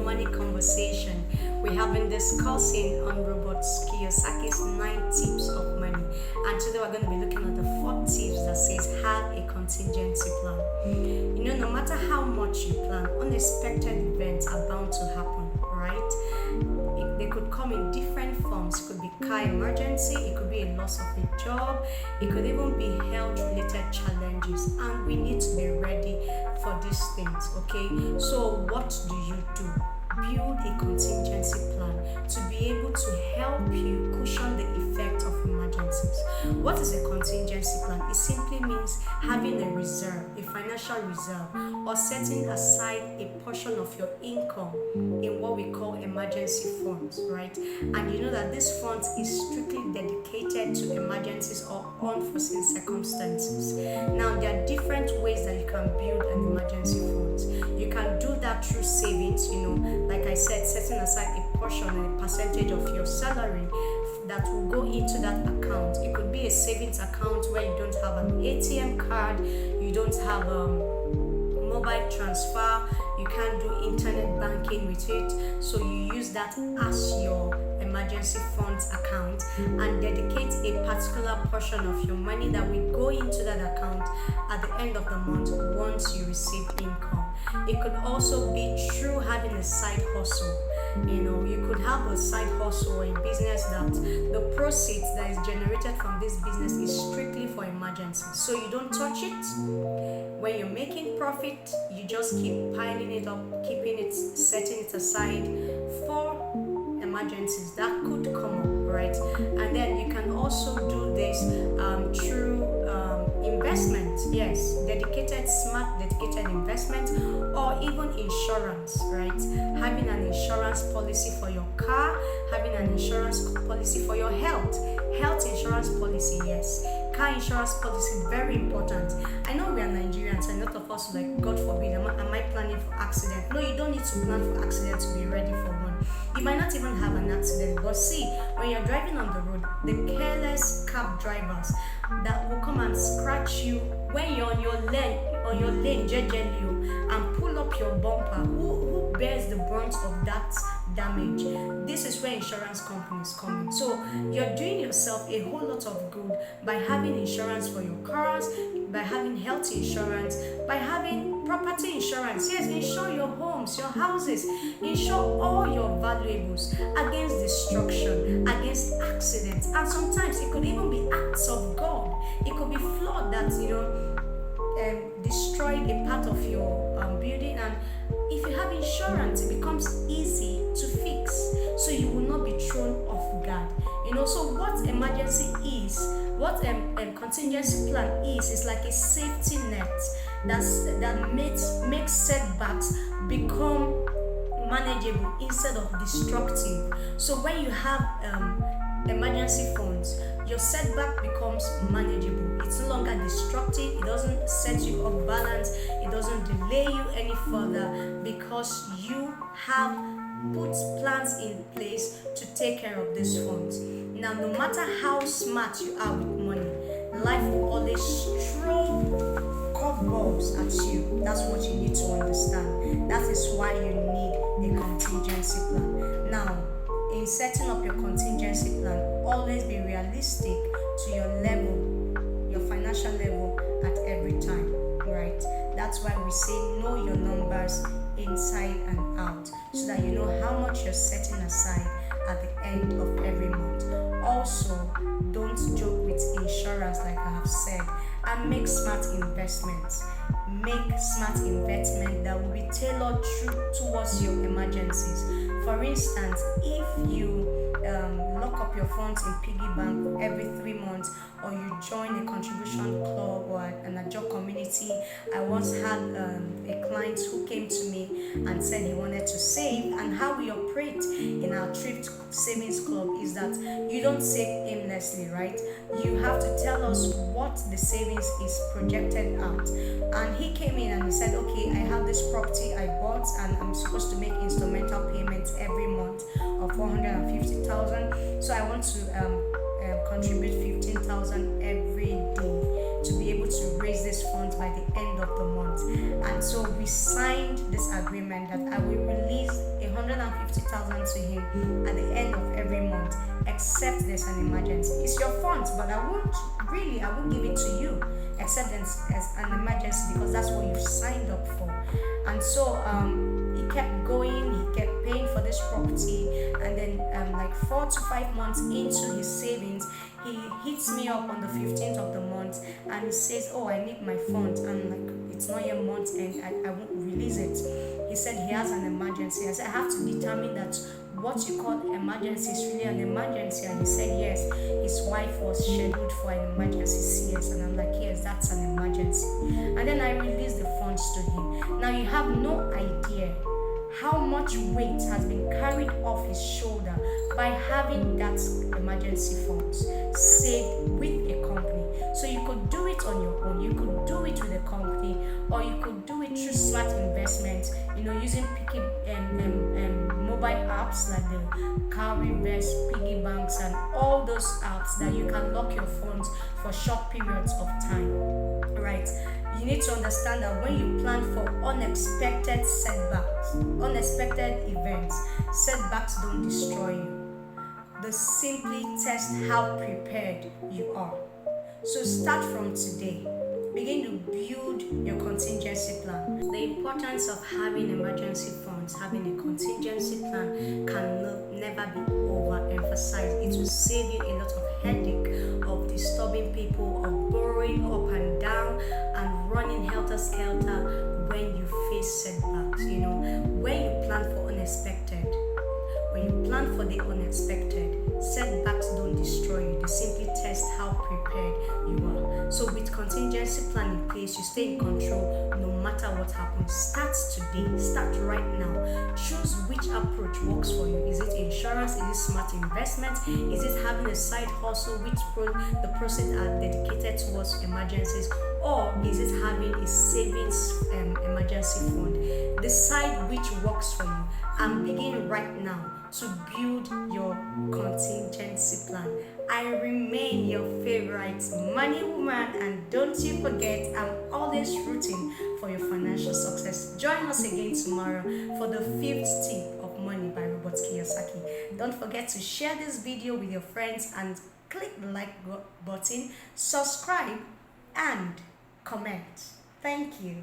money conversation. We have been discussing on Robert Kiyosaki's 9 tips of money, and today we're going to be looking at the 4 tips that says have a contingency plan. No matter how much you plan, unexpected events are bound to happen, right? They could come in different forms. It could be car emergency, it could be a loss of a job, it could even be health-related challenges, and we need to be ready for these things, okay? So what do you do? Build a contingency plan to be able to help you cushion the effect of emergencies. What is a contingency plan? It simply means having a reserve, a financial reserve, or setting aside a portion of your income in what we call emergency funds, right? And you know that this fund is strictly dedicated to emergencies or unforeseen circumstances. Now, there are different ways that you can build an emergency fund. You can do that through savings, like I said, setting aside a portion and a percentage of your salary that will go into that account. It could be a savings account where you don't have an ATM card, you don't have a mobile transfer, you can't do internet banking with it, so you use that as your emergency funds account and dedicate a particular portion of your money that will go into that account at the end of the month once you receive income. It could also be through having a side hustle. You could have a side hustle or a business that the proceeds that is generated from this business is strictly for emergencies. So you don't touch it. When you're making profit, you just keep piling it up, setting it aside for emergencies that could come up, right? And then you can also do this through investment, yes, smart dedicated investment, or even insurance, right? Having an insurance policy for your car, having an insurance policy for your health insurance policy, yes. Car insurance policy, very important. I know we are Nigerians and a lot of us like, God forbid, am I planning for accident? No, you don't need to plan for accident to be ready for one. You might not even have an accident, but see, when you're driving on the road, the careless cab drivers that will come and scratch you when you're on your lane jejely, and pull up your bumper, who bears the brunt of that damage? This is where insurance companies come in. So you're doing yourself a whole lot of good by having insurance for your cars, by having health insurance, by having property insurance. Yes, insure your homes, your houses, insure all your valuables against destruction, against accidents, and sometimes it could even be acts of God. It could be flood that destroyed a part of your building, and if you have insurance, it becomes easy to fix, so you will not be thrown off guard. So what emergency is, what contingency plan is like a safety net that makes setbacks become manageable instead of destructive. So when you have emergency funds, your setback becomes manageable. It's no longer destructive. It doesn't set you off balance. It doesn't delay you any further, because you have put plans in place to take care of these funds. Now, no matter how smart you are with money, life will always throw curveballs at you. That's what you need to understand. That is why you need a contingency plan. Now, in setting up your contingency plan, always be realistic to your level, your financial level at every time, right? That's why we say know your numbers inside and out, so that you know how much you're setting aside at the end of every month. Also, don't joke with insurance, like I have said, and make smart investments. Make smart investment that will be tailored towards your emergencies. For instance, if you lock up your funds in piggy bank every 3 months, or you join a contribution club or an adult community. I once had a client who came to me and said he wanted to save, and how we operate in our thrift savings club is that you don't save aimlessly, right? You have to tell us what the savings is projected at. And he came in and he said, okay, I have this property I bought and I'm supposed to make instrumental payments every month of 450,000. So I want to contribute 15,000 every day to be able to raise this funds by the end of the month. And so we signed this agreement that I will release 50,000 to him at the end of every month, except there's an emergency. It's your funds, but I won't give it to you except as an emergency, because that's what you've signed up for. And so he kept going, he kept paying for this property, and then like 4 to 5 months into his savings, he hits me up on the 15th of the month and he says, oh, I need my funds. I'm like, it's not your month and I won't release it. He said he has an emergency. I said, I have to determine that what you call emergency is really an emergency. And he said yes, his wife was scheduled for an emergency CS. And I'm like, yes, that's an emergency. And then I released the funds to him. Now you have no idea how much weight has been carried off his shoulder by having that emergency funds saved with a company. So you could do it on your own, you could do it with a company, or you could do it through smart investments, using mobile apps like the Cowrywest, piggy banks, and all those apps that you can lock your funds for short periods of time, right? You need to understand that when you plan for unexpected setbacks, unexpected events, setbacks don't destroy you. They simply test how prepared you are. So start from today. Begin to build your contingency plan. The importance of having emergency funds, having a contingency plan can never be overemphasized. It will save you a lot of headache of disturbing people, of borrowing up and down and running helter-skelter when you face setbacks. When you plan for unexpected, when you plan for the unexpected, setbacks don't destroy you. They simply test how prepared you are. So with contingency plan in place, you stay in control no matter what happens. Start today. Start right now. Choose which approach works for you. Is it insurance? Is it smart investment? Is it having a side hustle which the proceeds are dedicated towards emergencies? Or is it having a savings emergency fund? Decide which works for you and begin right now to build your contingency plan. I remain your favorite money woman, and don't you forget, I'm always rooting for your financial success. Join us again tomorrow for the 5th tip of money by Robert Kiyosaki. Don't forget to share this video with your friends and click the like button, subscribe, and comment. Thank you.